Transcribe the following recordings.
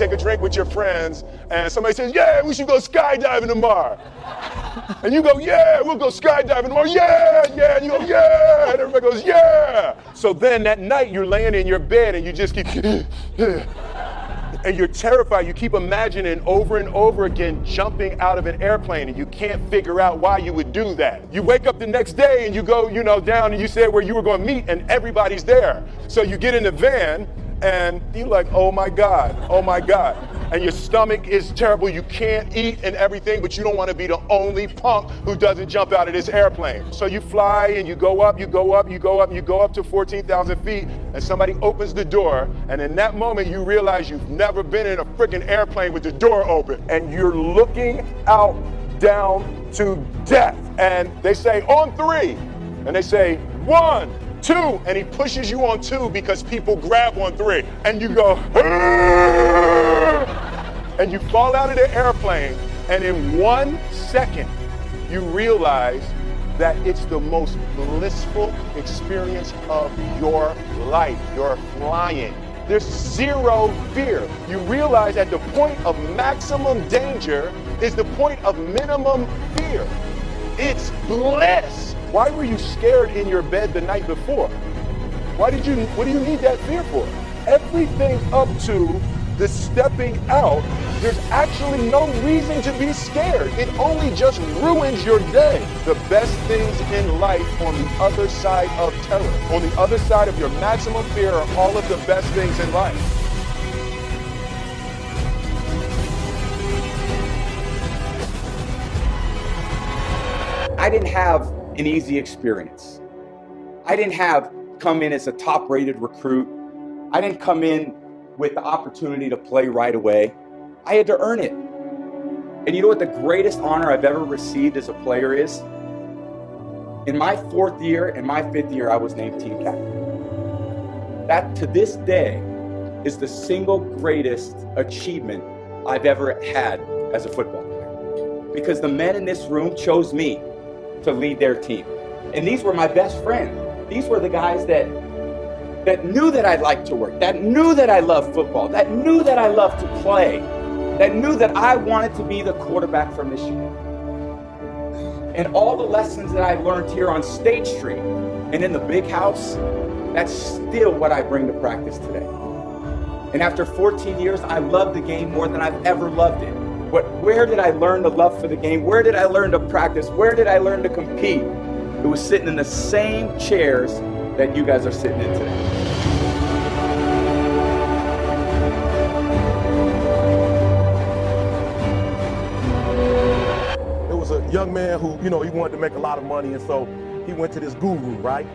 take a drink with your friends, and somebody says, yeah, we should go skydiving tomorrow. And you go, yeah, we'll go skydiving tomorrow, yeah, yeah, and you go, yeah, and everybody goes, yeah. So then that night you're laying in your bed and you just keep, and you're terrified. You keep imagining over and over again jumping out of an airplane, and you can't figure out why you would do that. You wake up the next day and you go, down, and you said where you were going to meet, and everybody's there. So you get in the van and you're like, oh my God, oh my God. And your stomach is terrible, you can't eat and everything, but you don't want to be the only punk who doesn't jump out of this airplane. So you fly and you go up, you go up, you go up, you go up to 14,000 feet, and somebody opens the door, and in that moment you realize you've never been in a freaking airplane with the door open, and you're looking out down to death. And they say, on 3, and they say, 1, 2, and he pushes you on 2 because people grab on 3, and you go, and you fall out of the airplane, and in 1 second, you realize that it's the most blissful experience of your life. You're flying. There's zero fear. You realize at the point of maximum danger is the point of minimum fear. It's bliss. Why were you scared in your bed the night before? What do you need that fear for? Everything up to the stepping out, there's actually no reason to be scared. It only just ruins your day. The best things in life on the other side of terror, on the other side of your maximum fear, are all of the best things in life. I didn't have an easy experience. I didn't come in as a top-rated recruit. I didn't come in with the opportunity to play right away. I had to earn it. And you know what the greatest honor I've ever received as a player is? In my 4th year and my 5th year, I was named team captain. That, to this day, is the single greatest achievement I've ever had as a football player. Because the men in this room chose me to lead their team. And these were my best friends. These were the guys that knew that I liked to work, that knew that I loved football, that knew that I loved to play, that knew that I wanted to be the quarterback for Michigan. And all the lessons that I learned here on State Street and in the big house, that's still what I bring to practice today. And after 14 years, I love the game more than I've ever loved it. But where did I learn the love for the game? Where did I learn to practice? Where did I learn to compete? It was sitting in the same chairs that you guys are sitting in today. There was a young man who, he wanted to make a lot of money, and so he went to this guru, right?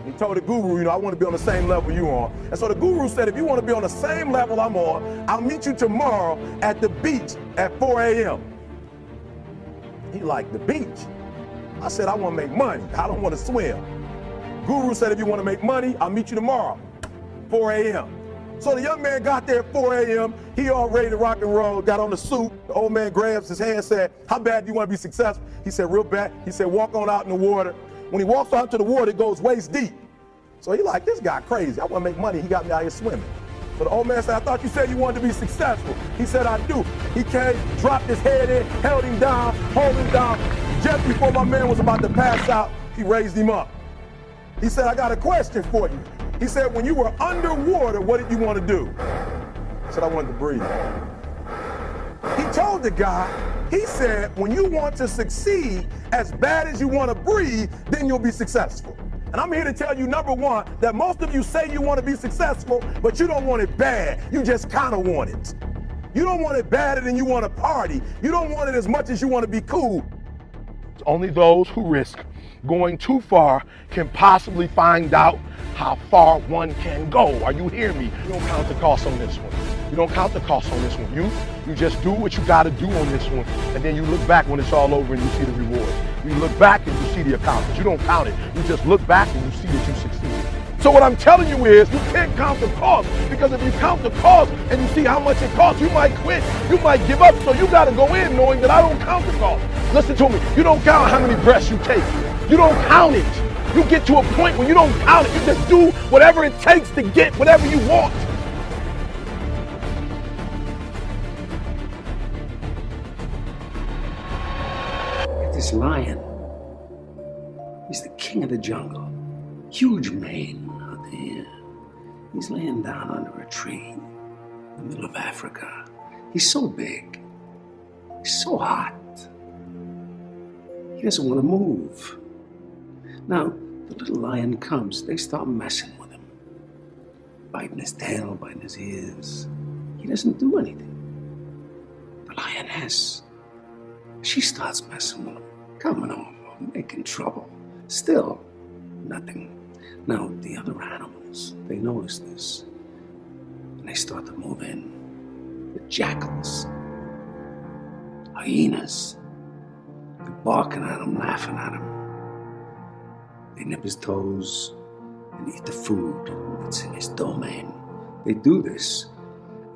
He told the guru, I want to be on the same level you are. And so the guru said, if you want to be on the same level I'm on, I'll meet you tomorrow at the beach at 4 a.m. He liked the beach. I said, I want to make money. I don't want to swim. Guru said, if you want to make money, I'll meet you tomorrow, 4 a.m. So the young man got there at 4 a.m. He all ready to rock and roll, got on the suit. The old man grabs his hand and said, how bad do you want to be successful? He said, real bad. He said, walk on out in the water. When he walks out to the water, it goes waist deep. So he like, this guy crazy. I want to make money. He got me out here swimming. So the old man said, I thought you said you wanted to be successful. He said, I do. He came, dropped his head in, held him down, hold him down. Just before my man was about to pass out, he raised him up. He said, I got a question for you. He said, when you were underwater, what did you want to do? I said, I wanted to breathe. He told the guy, he said, when you want to succeed as bad as you want to breathe, then you'll be successful. And I'm here to tell you, number one, that most of you say you want to be successful, but you don't want it bad. You just kind of want it. You don't want it badder than you want to party. You don't want it as much as you want to be cool. Only those who risk going too far can possibly find out how far one can go. Are you hearing me? You don't count the cost on this one. You don't count the cost on this one. You just do what you got to do on this one, and then you look back when it's all over and you see the reward. You look back and you see the accomplishment. You don't count it. You just look back and you see that you succeeded. So what I'm telling you is, you can't count the cost, because if you count the cost and you see how much it costs, you might quit. You might give up. So you got to go in knowing that I don't count the cost. Listen to me. You don't count how many breaths you take. You don't count it. You get to a point where you don't count it. You just do whatever it takes to get whatever you want. this lion. He's the king of the jungle. Huge mane out there. He's laying down under a tree in the middle of Africa. He's so big. He's so hot. He doesn't want to move. Now, the little lion comes. They start messing with him. Biting his tail, biting his ears. He doesn't do anything. The lioness, she starts messing with him. Coming over, making trouble. Still, nothing. Now, the other animals, they notice this. And they start to move in. The jackals, hyenas, they're barking at him, laughing at him. They nip his toes and eat the food that's in his domain. They do this,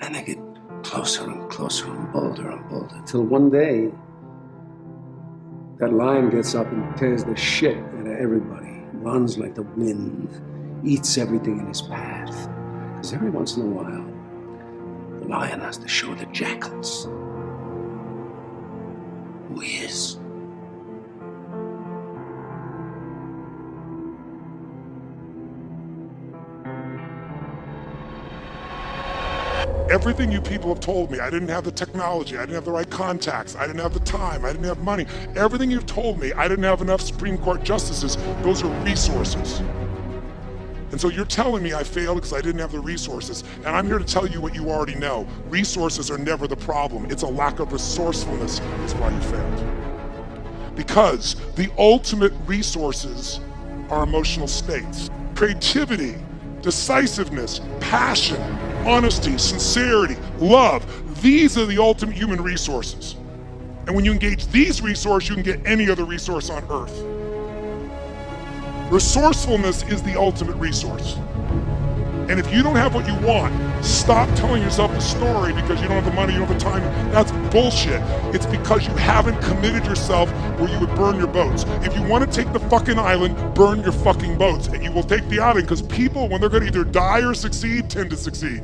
and they get closer and closer and bolder, till one day, that lion gets up and tears the shit out of everybody, runs like the wind, eats everything in his path. Because every once in a while, the lion has to show the jackals who he is. Everything you people have told me, I didn't have the technology, I didn't have the right contacts, I didn't have the time, I didn't have money. Everything you've told me, I didn't have enough Supreme Court justices. Those are resources. And so you're telling me I failed because I didn't have the resources. And I'm here to tell you what you already know. Resources are never the problem. It's a lack of resourcefulness is why you failed. Because the ultimate resources are emotional states. Creativity, decisiveness, passion, honesty, sincerity, love. These are the ultimate human resources. And when you engage these resources, you can get any other resource on earth. Resourcefulness is the ultimate resource. And if you don't have what you want, stop telling yourself the story because you don't have the money, you don't have the time. That's bullshit. It's because you haven't committed yourself where you would burn your boats. If you want to take the fucking island, burn your fucking boats. And you will take the island because people, when they're going to either die or succeed, tend to succeed.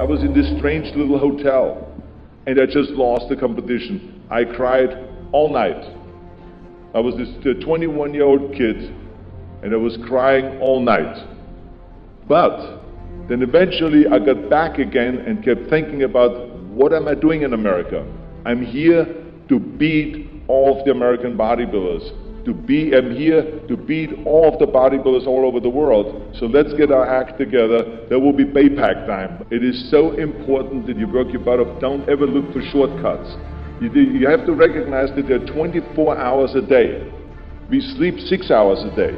I was in this strange little hotel and I just lost the competition. I cried all night. I was this 21-year-old kid and I was crying all night. But then eventually I got back again and kept thinking about what am I doing in America? I'm here to beat all of the American bodybuilders. I'm here to beat all of the bodybuilders all over the world. So let's get our act together. There will be payback time. It is so important that you work your butt off. Don't ever look for shortcuts. You have to recognize that there are 24 hours a day. We sleep 6 hours a day.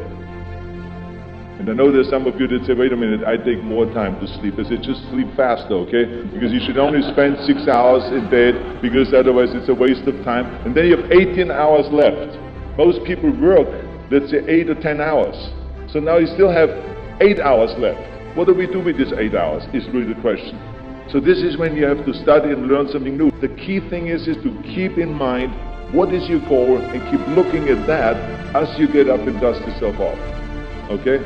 And I know there's some of you that say, wait a minute, I take more time to sleep. I said, just sleep faster, okay? Because you should only spend 6 hours in bed, because otherwise it's a waste of time. And then you have 18 hours left. Most people work, let's say 8 or 10 hours. So now you still have 8 hours left. What do we do with these 8 hours is really the question. So this is when you have to study and learn something new. The key thing is to keep in mind what is your goal and keep looking at that as you get up and dust yourself off. Okay?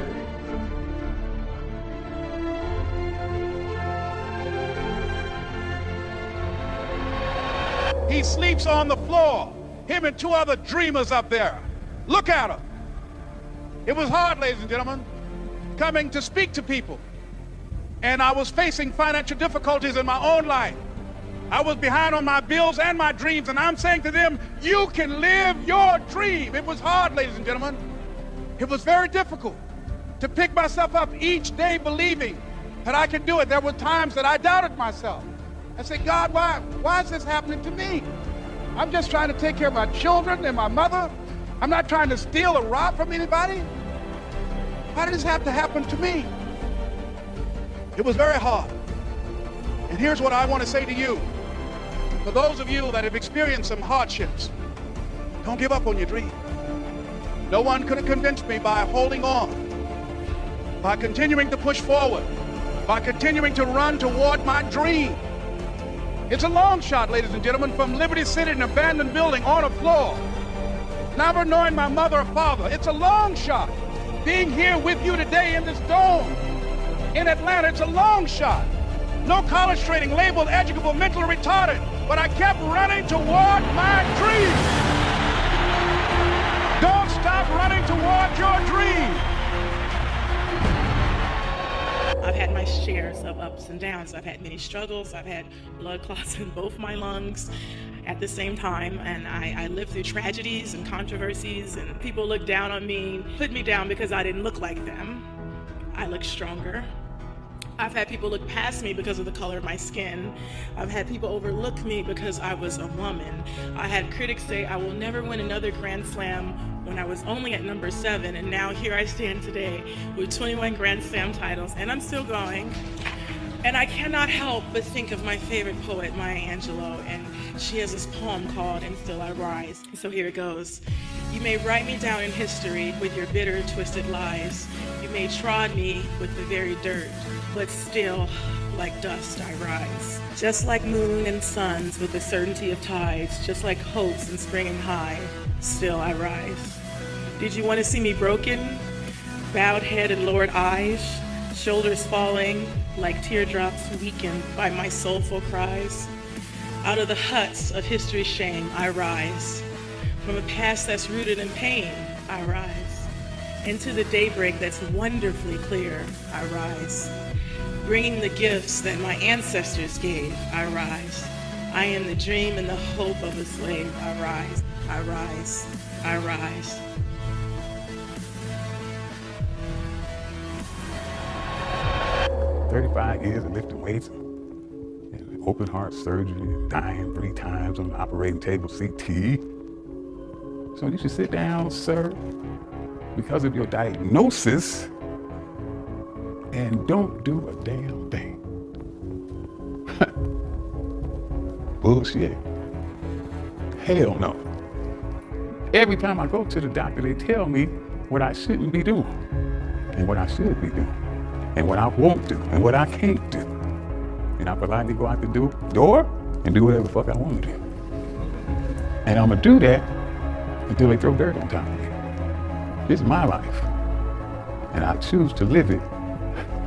He sleeps on the floor. Him and 2 other dreamers up there. Look at him. It was hard, ladies and gentlemen, coming to speak to people. And I was facing financial difficulties in my own life. I was behind on my bills and my dreams, and I'm saying to them, you can live your dream. It was hard, ladies and gentlemen. It was very difficult to pick myself up each day believing that I could do it. There were times that I doubted myself. I said, God, why is this happening to me? I'm just trying to take care of my children and my mother. I'm not trying to steal or rob from anybody. Why did this have to happen to me? It was very hard. And here's what I want to say to you. For those of you that have experienced some hardships, don't give up on your dream. No one could have convinced me by holding on, by continuing to push forward, by continuing to run toward my dream. It's a long shot, ladies and gentlemen, from Liberty City, an abandoned building on a floor, never knowing my mother or father. It's a long shot being here with you today in this dome, in Atlanta. It's a long shot. No college training, labeled educable, mentally retarded. But I kept running toward my dream. Don't stop running toward your dream. I've had my shares of ups and downs. I've had many struggles. I've had blood clots in both my lungs at the same time. And I lived through tragedies and controversies, and people looked down on me, put me down because I didn't look like them. I look stronger. I've had people look past me because of the color of my skin. I've had people overlook me because I was a woman. I had critics say I will never win another Grand Slam when I was only at number 7, and now here I stand today with 21 Grand Slam titles, and I'm still going. And I cannot help but think of my favorite poet, Maya Angelou, and she has this poem called "And Still I Rise." So here it goes. You may write me down in history with your bitter, twisted lies. You may trod me with the very dirt, but still, like dust, I rise. Just like moon and suns with the certainty of tides, just like hopes in spring and high, still I rise. Did you want to see me broken? Bowed head and lowered eyes, shoulders falling like teardrops weakened by my soulful cries. Out of the huts of history's shame, I rise. From a past that's rooted in pain, I rise. Into the daybreak that's wonderfully clear, I rise. Bringing the gifts that my ancestors gave, I rise. I am the dream and the hope of a slave, I rise, I rise, I rise. "35 years of lifting weights, and open heart surgery, dying 3 times on the operating table, CT. So you should sit down, sir, because of your diagnosis, and don't do a damn thing." Bullshit. Hell no. Every time I go to the doctor, they tell me what I shouldn't be doing, and what I should be doing, and what I won't do, and what I can't do. And I politely go out the door and do whatever the fuck I want to do. And I'm gonna do that until they throw dirt on top of me. This is my life, and I choose to live it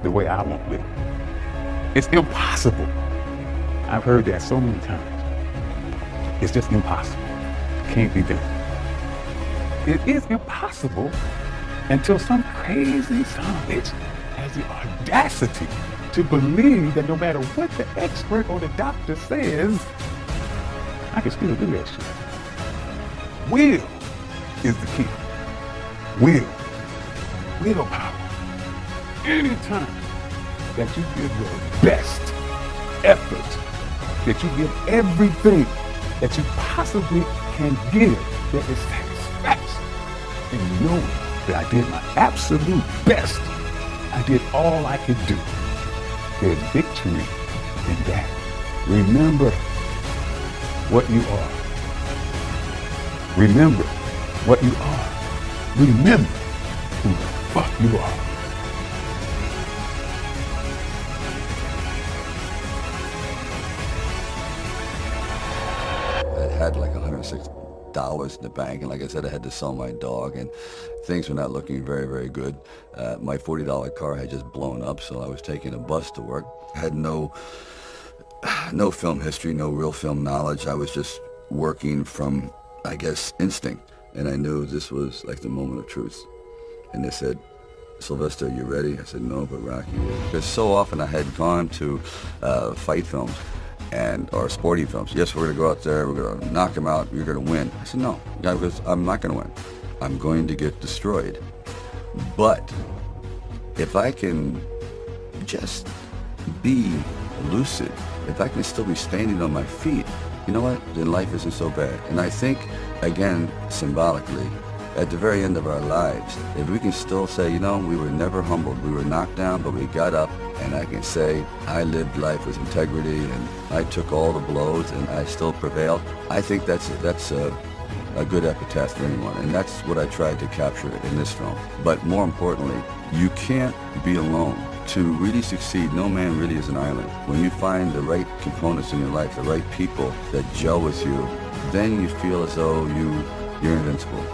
the way I want to live it. It's impossible. I've heard that so many times. It's just impossible. Can't be done. It is impossible until some crazy son of a bitch has the audacity to believe that no matter what the expert or the doctor says, I can still do that shit. Will is the key. Willpower. Anytime that you give your best effort, that you give everything that you possibly can give, there is satisfaction in knowing that I did my absolute best. I did all I could do. There's victory in that. Remember what you are. Remember what you are. Remember who the fuck you are. I had like $106 in the bank, and like I said, I had to sell my dog, and things were not looking very, very good. My $40 car had just blown up, so I was taking a bus to work. I had no film history, no real film knowledge. I was just working from, I guess, instinct, and I knew this was like the moment of truth. And they said, "Sylvester, you ready?" I said, "No, but Rocky is." Because so often I had gone to fight films or sporting films. "Yes, we're going to go out there, we're going to knock him out, you're going to win." I said, "No, because I'm not going to win. I'm going to get destroyed. But if I can just be lucid, if I can still be standing on my feet, you know what, then life isn't so bad." And I think, again, symbolically, at the very end of our lives, if we can still say, you know, we were never humbled, we were knocked down, but we got up, and I can say, I lived life with integrity, and I took all the blows, and I still prevailed, I think that's a good epitaph for anyone, and that's what I tried to capture in this film. But more importantly, you can't be alone. To really succeed, no man really is an island. When you find the right components in your life, the right people that gel with you, then you feel as though you're invincible.